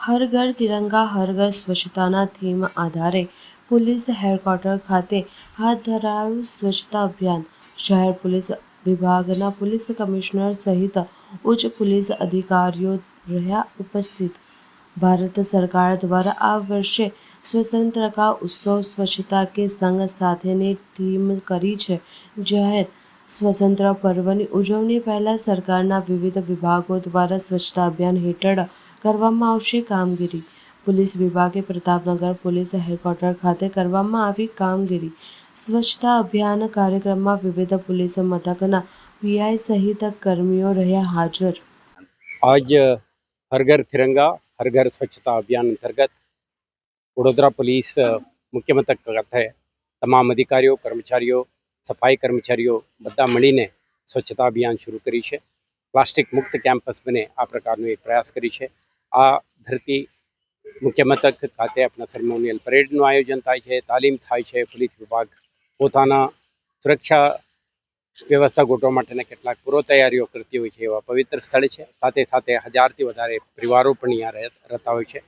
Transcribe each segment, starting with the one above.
હર ઘર તિરંગા હર ઘર સ્વચ્છતાના થીમ આધારે પોલીસ હેડક્વાર્ટર ખાતે હાથ ધરાયું સ્વચ્છતા અભિયાન. શહેર પોલીસ વિભાગના પોલીસ કમિશનર સહિત ઉચ્ચ પોલીસ અધિકારીઓ રહ્યા ઉપસ્થિત. ભારત સરકાર દ્વારા આ વર્ષે સ્વતંત્રતા ઉત્સવ સ્વચ્છતા કે સંગ સાથેની થીમ કરી છે. જાહેર સ્વતંત્રતા પર્વની ઉજવણી પહેલા સરકારના વિવિધ વિભાગો દ્વારા સ્વચ્છતા અભિયાન હેઠળ કરવામાં આવશે કામગીરી. પોલીસ વિભાગે પ્રતાપનગર પોલીસ હેડક્વાર્ટર ખાતે કરવામાં આવી કામગીરી. સ્વચ્છતા અભિયાન કાર્યક્રમમાં વિવિધ પોલીસ મથકના પીઆઈ સહિત કર્મીઓ રહ્યા હાજર. आज हर घर तिरंगा हर घर स्वच्छता अभियान अंतर्गत वडोदरा पुलिस मुख्य मथक खाते તમામ અધિકારીઓ કર્મચારીઓ સફાઈ કર્મચારીઓ બધા મળીને સ્વચ્છતા અભિયાન શરૂ કરી છે. પ્લાસ્ટિક મુક્ત કેમ્પસ બને આ પ્રકારનો એક પ્રયાસ કરી છે. આ ધરતી મુખ્ય મથક ખાતે આપણા સેરેમોનિયલ પરેડનું આયોજન થાય છે, તાલીમ થાય છે. પોલીસ વિભાગ પોતાના સુરક્ષા વ્યવસ્થા ગોઠવવા માટેના કેટલાક પૂર્વ તૈયારીઓ કરતી હોય છે. એવા પવિત્ર સ્થળ છે. સાથે સાથે 1000થી વધારે પરિવારો પણ અહીંયા રહેતા હોય છે.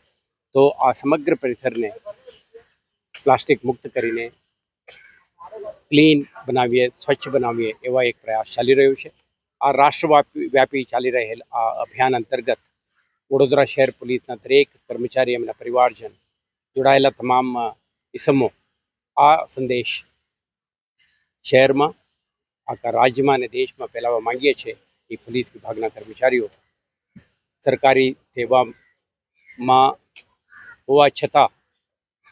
તો આ સમગ્ર પરિસરને પ્લાસ્ટિક મુક્ત કરીને ક્લીન બનાવીએ, સ્વચ્છ બનાવીએ એવા એક પ્રયાસ ચાલી રહ્યો છે. આ રાષ્ટ્રવ્યાપી ચાલી રહેલ આ અભિયાન અંતર્ગત વડોદરા શહેર પોલીસના દરેક કર્મચારી એમના પરિવારજન જોડાયેલા તમામ ઇસમો આ સંદેશ શહેરમાં, આખા રાજ્યમાં અને દેશમાં ફેલાવવા માંગીએ છીએ. એ પોલીસ વિભાગના કર્મચારીઓ સરકારી સેવામાં હોવા છતાં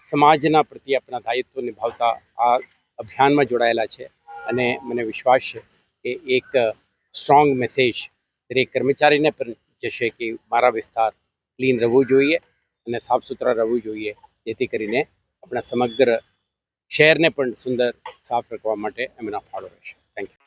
સમાજના પ્રતિ આપણા દાયિત્વ નિભાવતા આ અભિયાનમાં જોડાયેલા છે. અને મને વિશ્વાસ છે કે એક સ્ટ્રોંગ મેસેજ દરેક કર્મચારીને પણ જશે કે મારા વિસ્તાર ક્લીન રહેવું જોઈએ અને સાફ સુથરા રહેવું જોઈએ, જેથી કરીને આપણા સમગ્ર શહેરને પણ સુંદર સાફ રાખવા માટે એમના ફાળો રહેશે. Thank you.